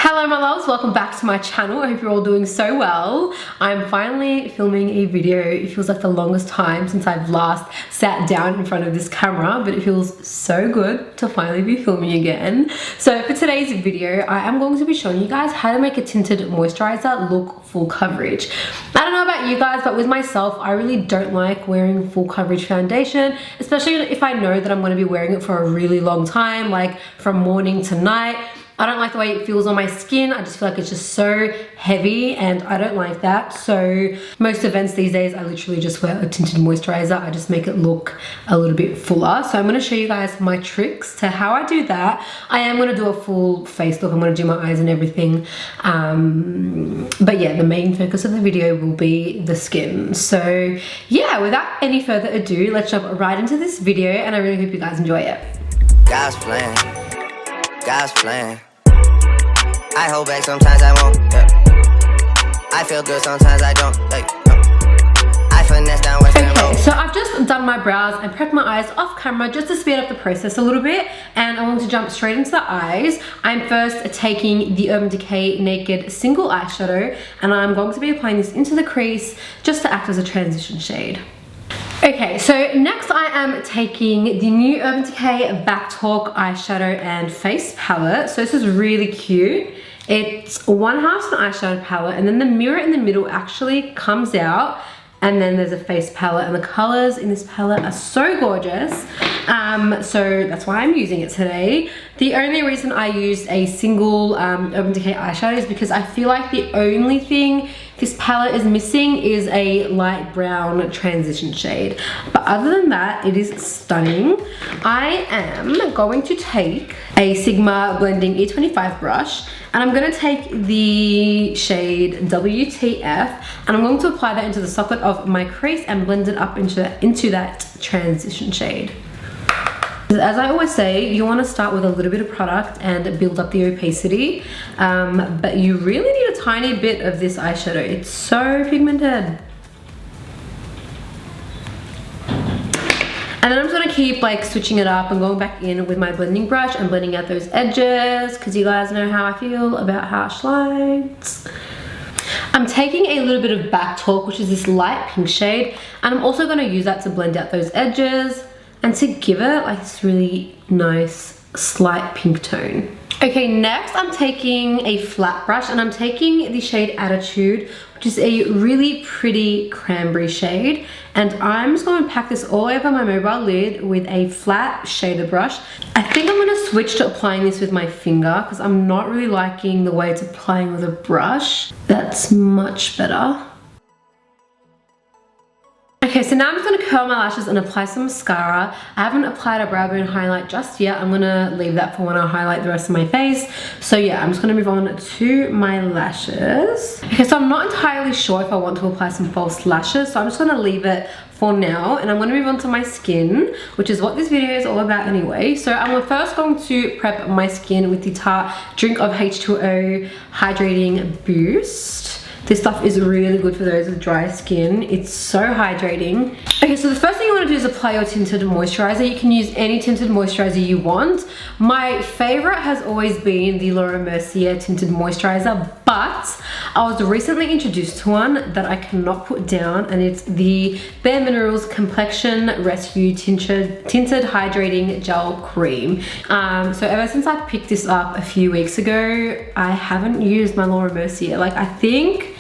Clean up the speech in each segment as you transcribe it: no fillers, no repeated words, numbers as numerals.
Hello my loves, welcome back to my channel. I hope you're all doing so well. I'm finally filming a video. It feels like the longest time since I've last sat down in front of this camera, but it feels so good to finally be filming again. So for today's video, I am going to be showing you guys how to make a tinted moisturizer look full coverage. I don't know about you guys, but with myself, I really don't like wearing full coverage foundation, especially if I know that I'm going to be wearing it for a really long time, like from morning to night. I don't like the way it feels on my skin. I just feel like it's just so heavy and I don't like that. So most events these days, I literally just wear a tinted moisturizer. I just make it look a little bit fuller. So I'm gonna show you guys my tricks to how I do that. I am gonna do a full face look. I'm gonna do my eyes and everything. But yeah, the main focus of the video will be the skin. So yeah, without any further ado, let's jump right into this video and I really hope you guys enjoy it. God's plan, God's plan. I hold back, sometimes I won't, yeah. I feel good, sometimes I don't, like, no. I finesse down Western Road. Okay, so I've just done my brows and prepped my eyes off camera just to speed up the process a little bit, and I want to jump straight into the eyes. I'm first taking the Urban Decay Naked Single Eyeshadow, and I'm going to be applying this into the crease just to act as a transition shade. Okay, so next I am taking the new Urban Decay Back Talk eyeshadow and face palette. So this is really cute. It's 1/2 an eyeshadow palette, and then the mirror in the middle actually comes out, and then there's a face palette, and the colors in this palette are so gorgeous. So that's why I'm using it today. The only reason I used a single Urban Decay eyeshadow is because I feel like the only thing this palette is missing is a light brown transition shade. But other than that, it is stunning. I am going to take a Sigma Blending E25 brush, and I'm going to take the shade WTF, and I'm going to apply that into the socket of my crease and blend it up into that transition shade. As I always say, you want to start with a little bit of product and build up the opacity, but you really need a tiny bit of this eyeshadow. It's so pigmented. And then I'm just gonna keep like switching it up and going back in with my blending brush and blending out those edges, because you guys know how I feel about harsh lines. I'm taking a little bit of Back Talk, which is this light pink shade, and I'm also gonna use that to blend out those edges and to give it like this really nice slight pink tone. Okay, next I'm taking a flat brush, and I'm taking the shade Attitude, which is a really pretty cranberry shade, and I'm just going to pack this all over my mobile lid with a flat shader brush. I think I'm going to switch to applying this with my finger because I'm not really liking the way it's applying with a brush. That's much better. Okay, so now I'm just going to curl my lashes and apply some mascara. I haven't applied a brow bone highlight just yet. I'm going to leave that for when I highlight the rest of my face. So yeah, I'm just going to move on to my lashes. Okay, so I'm not entirely sure if I want to apply some false lashes, so I'm just going to leave it for now, and I'm going to move on to my skin, which is what this video is all about anyway. So I'm first going to prep my skin with the Tarte Drink of H2O Hydrating Boost. This stuff is really good for those with dry skin. It's so hydrating. Okay, so the first thing you want to do is apply your tinted moisturizer. You can use any tinted moisturizer you want. My favorite has always been the Mercier tinted moisturizer, but I was recently introduced to one that I cannot put down, and it's the Bare Minerals Complexion Rescue Tinted Hydrating Gel Cream. So ever since I picked this up a few weeks ago, I haven't used my Mercier. Like, I think,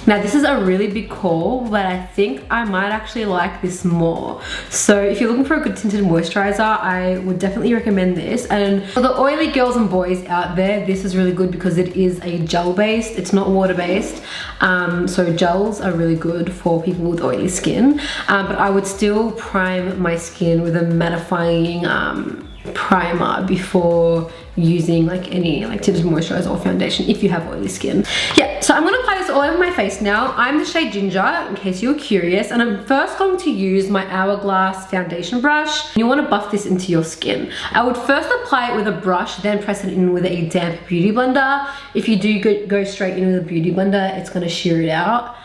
now this is a really big call, but I think I might actually like this more. So if you're looking for a good tinted moisturizer, I would definitely recommend this. And for the oily girls and boys out there, this is really good because it is a gel based, it's not water based. So gels are really good for people with oily skin. But I would still prime my skin with a mattifying primer before using like any like tinted moisturizer or foundation if you have oily skin. Yeah, so I'm going to apply this all over my face now. I'm the shade Ginger, in case you're curious, and I'm first going to use my Hourglass foundation brush. You want to buff this into your skin. I would first apply it with a brush, then press it in with a damp beauty blender. If you do go straight in with a beauty blender, it's going to shear it out.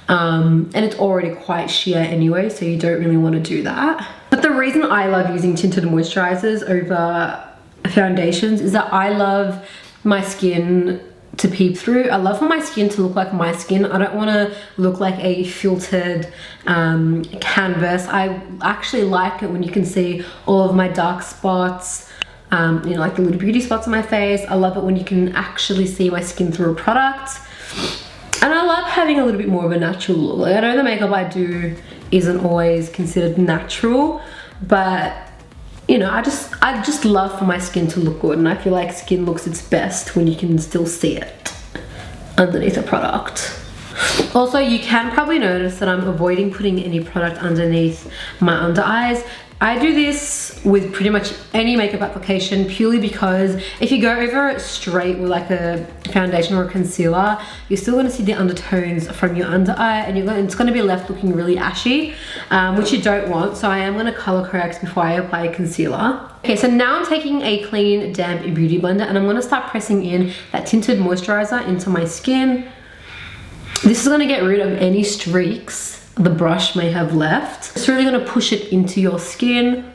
And it's already quite sheer anyway, so you don't really want to do that. But the reason I love using tinted moisturizers over foundations is that I love my skin to peep through. I love for my skin to look like my skin. I don't want to look like a filtered canvas. I actually like it when you can see all of my dark spots, you know, like the little beauty spots on my face. I love it when you can actually see my skin through a product. And I love having a little bit more of a natural look. Like, I know the makeup I do isn't always considered natural, but you know, I just love for my skin to look good, and I feel like skin looks its best when you can still see it underneath a product. Also, you can probably notice that I'm avoiding putting any product underneath my under eyes. I do this with pretty much any makeup application purely because if you go over it straight with like a foundation or a concealer, you're still going to see the undertones from your under eye, and it's going to be left looking really ashy, which you don't want. So I am going to color correct before I apply concealer. Okay, so now I'm taking a clean, damp beauty blender, and I'm going to start pressing in that tinted moisturizer into my skin. This is going to get rid of any streaks the brush may have left. It's really going to push it into your skin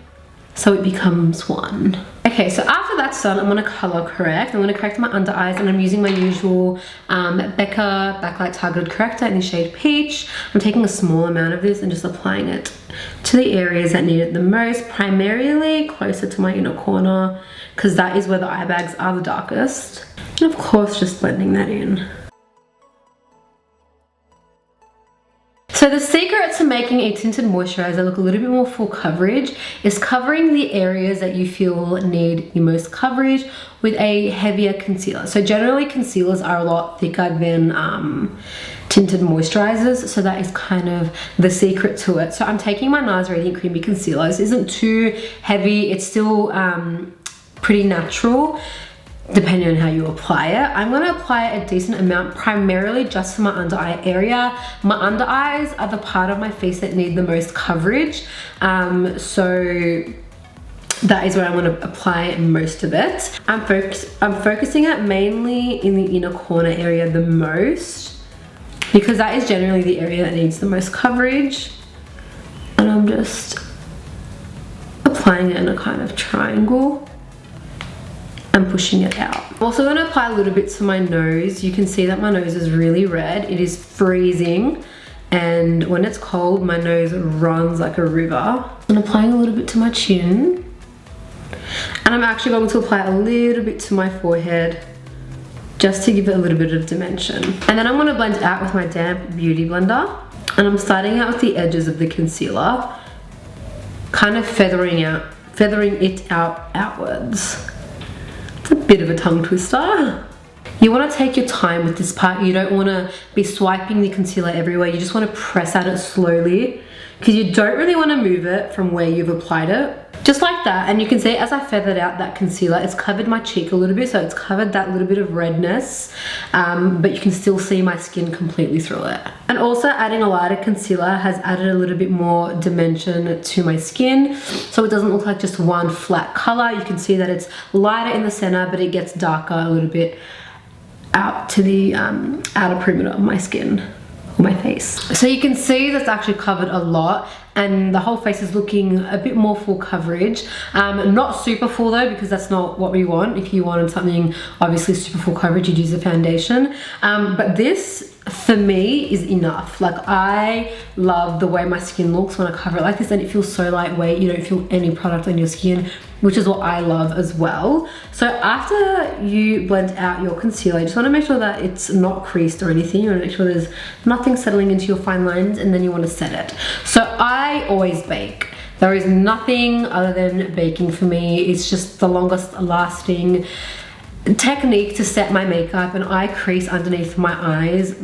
so it becomes one. Okay, so after that's done, I'm going to color correct. I'm going to correct my under eyes, and I'm using my usual BECCA Backlight Targeted Corrector in the shade Peach. I'm taking a small amount of this and just applying it to the areas that need it the most, primarily closer to my inner corner, because that is where the eye bags are the darkest. And of course, just blending that in. So the secret to making a tinted moisturizer look a little bit more full coverage is covering the areas that you feel need the most coverage with a heavier concealer. So generally concealers are a lot thicker than tinted moisturizers, so that is kind of the secret to it. So I'm taking my NARS Radiant Creamy Concealer. This isn't too heavy, it's still pretty natural, depending on how you apply it. I'm going to apply a decent amount, primarily just to my under eye area. My under eyes are the part of my face that need the most coverage, so that is where I'm going to apply most of it. I'm focusing it mainly in the inner corner area the most, because that is generally the area that needs the most coverage, and I'm just applying it in a kind of triangle and pushing it out. I'm also going to apply a little bit to my nose. You can see that my nose is really red. It is freezing, and when it's cold my nose runs like a river. I'm applying a little bit to my chin, and I'm actually going to apply a little bit to my forehead just to give it a little bit of dimension. And then I'm going to blend it out with my damp beauty blender, and I'm starting out with the edges of the concealer, kind of feathering it out outwards. A bit of a tongue twister. You want to take your time with this part. You don't want to be swiping the concealer everywhere. You just want to press at it slowly, because you don't really want to move it from where you've applied it. Just like that. And you can see as I feathered out that concealer, it's covered my cheek a little bit, so it's covered that little bit of redness, but you can still see my skin completely through it. And also adding a lighter concealer has added a little bit more dimension to my skin, so it doesn't look like just one flat color. You can see that it's lighter in the center, but it gets darker a little bit out to the outer perimeter of my skin, or my face. So you can see that's actually covered a lot, and the whole face is looking a bit more full coverage. Not super full though, because that's not what we want. If you wanted something obviously super full coverage, you'd use a foundation. But this, for me, is enough. Like, I love the way my skin looks when I cover it like this, and it feels so lightweight. You don't feel any product on your skin, which is what I love as well. So after you blend out your concealer, you just want to make sure that it's not creased or anything. You want to make sure there's nothing settling into your fine lines, and then you want to set it. So I always bake. There is nothing other than baking for me. It's just the longest lasting technique to set my makeup, and I crease underneath my eyes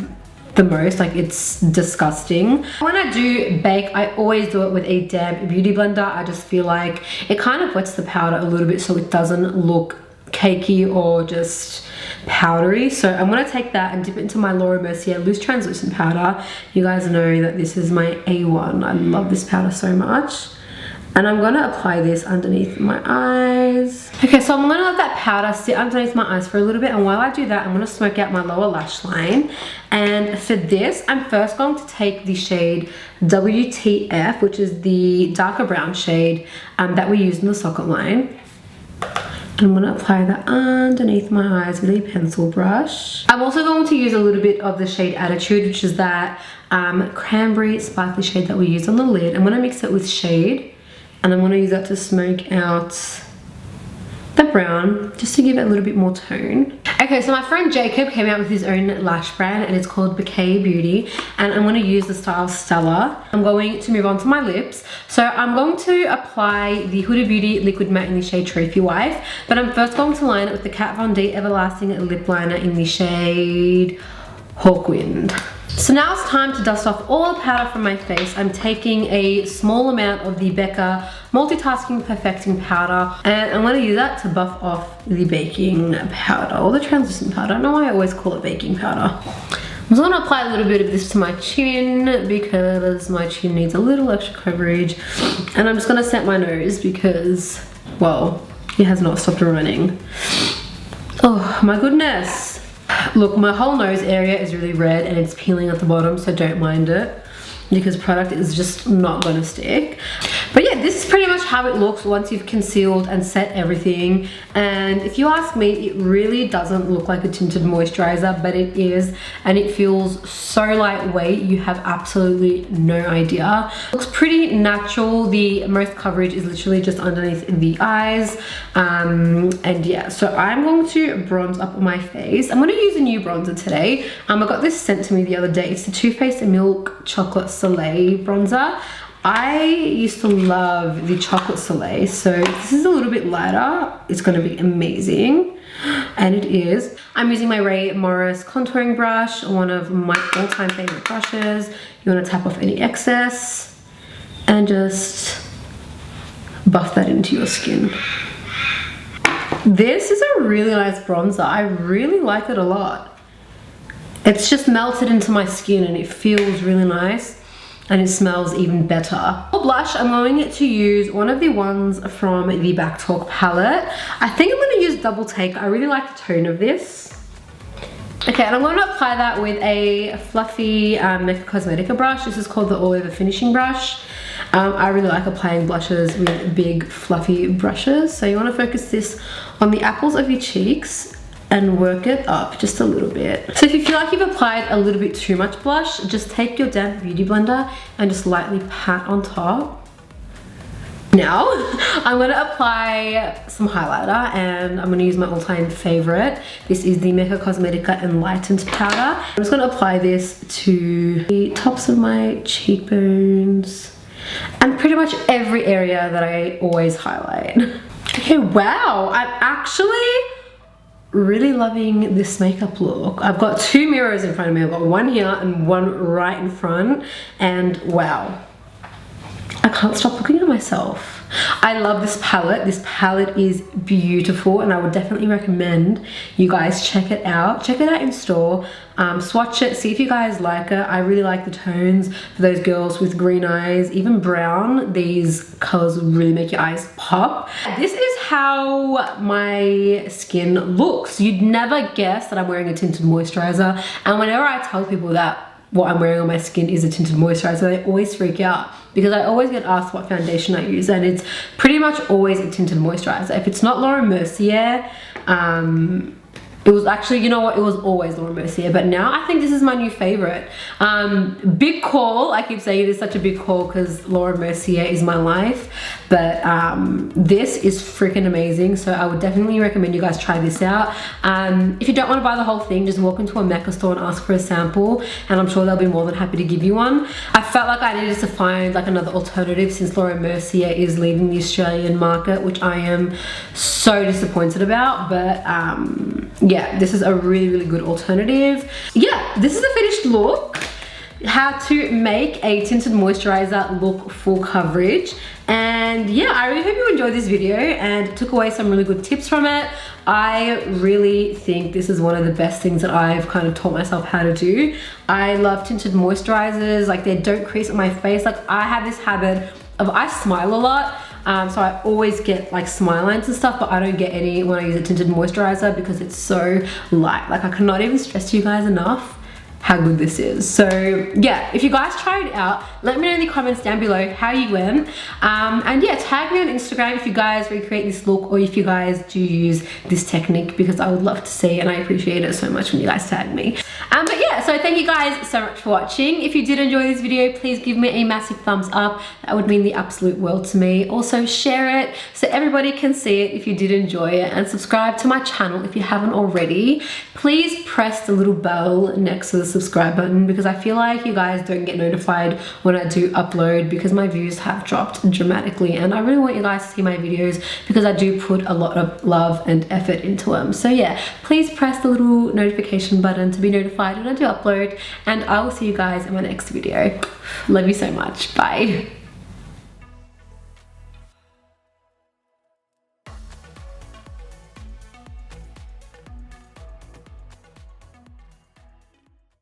the most. Like, it's disgusting. When I do bake, I always do it with a damp beauty blender. I just feel like it kind of wets the powder a little bit so it doesn't look cakey or just powdery. So I'm going to take that and dip it into my Mercier loose translucent powder. You guys know that this is my A1. I love this powder so much. And I'm going to apply this underneath my eyes. Okay, so I'm going to let that powder sit underneath my eyes for a little bit, and while I do that, I'm going to smoke out my lower lash line. And for this, I'm first going to take the shade WTF, which is the darker brown shade that we use in the socket line. I'm going to apply that underneath my eyes with a pencil brush. I'm also going to use a little bit of the shade Attitude, which is that cranberry sparkly shade that we use on the lid. I'm going to mix it with shade, and I'm going to use that to smoke out the brown, just to give it a little bit more tone. Okay, so my friend Jacob came out with his own lash brand, and it's called Decay Beauty, and I'm going to use the style Stella. I'm going to move on to my lips. So I'm going to apply the Huda Beauty Liquid Matte in the shade Trophy Wife, but I'm first going to line it with the Kat Von D Everlasting Lip Liner in the shade Hawkwind. So now it's time to dust off all the powder from my face. I'm taking a small amount of the BECCA Multitasking Perfecting Powder, and I'm going to use that to buff off the baking powder, or the translucent powder. I don't know why I always call it baking powder. I'm just going to apply a little bit of this to my chin because my chin needs a little extra coverage. And I'm just going to set my nose because, well, it has not stopped running. Oh my goodness. Look, my whole nose area is really red and it's peeling at the bottom, so don't mind it because product is just not gonna stick. But yeah, this is pretty much how it looks once you've concealed and set everything. And if you ask me, it really doesn't look like a tinted moisturizer, but it is, and it feels so lightweight, you have absolutely no idea. It looks pretty natural. The most coverage is literally just underneath the eyes. And yeah, so I'm going to bronze up my face. I'm going to use a new bronzer today. I got this sent to me the other day. It's the Too Faced Milk Chocolate Soleil bronzer. I used to love the Chocolate Soleil, so this is a little bit lighter. It's going to be amazing, and it is. I'm using my Ray Morris contouring brush, one of my all-time favorite brushes. You want to tap off any excess and just buff that into your skin. This is a really nice bronzer. I really like it a lot. It's just melted into my skin and it feels really nice. And it smells even better. For blush, I'm going to use one of the ones from the Back Talk palette. I think I'm going to use Double Take. I really like the tone of this. Okay, and I'm going to apply that with a fluffy MECCA Cosmetica brush. This is called the All Over Finishing Brush. I really like applying blushes with big fluffy brushes. So you want to focus this on the apples of your cheeks and work it up just a little bit. So if you feel like you've applied a little bit too much blush, just take your damp beauty blender and just lightly pat on top. Now, I'm going to apply some highlighter, and I'm going to use my all-time favorite. This is the MECCA Cosmetica Enlightened powder. I'm just going to apply this to the tops of my cheekbones and pretty much every area that I always highlight. Okay, wow, I'm actually really loving this makeup look. I've got two mirrors in front of me. I've got one here and one right in front, and wow, I can't stop looking at myself. I love this palette. This palette is beautiful, and I would definitely recommend you guys check it out. Check it out in store. Swatch it, see if you guys like it. I really like the tones for those girls with green eyes, even brown. These colors really make your eyes pop. This is how my skin looks. You'd never guess that I'm wearing a tinted moisturizer, and whenever I tell people that what I'm wearing on my skin is a tinted moisturizer, they always freak out because I always get asked what foundation I use, and it's pretty much always a tinted moisturizer. If it's not Mercier, it was actually, you know what, it was always Mercier, but now I think this is my new favorite. Big call, I keep saying it is such a big call because Mercier is my life, but this is freaking amazing, so I would definitely recommend you guys try this out. If you don't want to buy the whole thing, just walk into a MECCA store and ask for a sample, and I'm sure they'll be more than happy to give you one. I felt like I needed to find like another alternative since Mercier is leaving the Australian market, which I am so disappointed about, but yeah, this is a really, really good alternative. Yeah, this is the finished look. How to make a tinted moisturizer look full coverage. And yeah, I really hope you enjoyed this video and took away some really good tips from it. I really think this is one of the best things that I've kind of taught myself how to do. I love tinted moisturizers, like they don't crease on my face. Like I have this habit of, I smile a lot. So I always get like smile lines and stuff, but I don't get any when I use a tinted moisturizer because it's so light. Like I cannot even stress to you guys enough how good this is. So yeah, if you guys try it out, let me know in the comments down below how you went. And yeah, tag me on Instagram if you guys recreate this look or if you guys do use this technique, because I would love to see, and I appreciate it so much when you guys tag me. But yeah, so thank you guys so much for watching. If you did enjoy this video, please give me a massive thumbs up. That would mean the absolute world to me. Also share it so everybody can see it if you did enjoy it, and subscribe to my channel if you haven't already. Please press the little bell next to the subscribe button, because I feel like you guys don't get notified when I do upload, because my views have dropped dramatically, and I really want you guys to see my videos because I do put a lot of love and effort into them. So yeah, please press the little notification button to be notified when I do upload, and I will see you guys in my next video. Love you so much. Bye.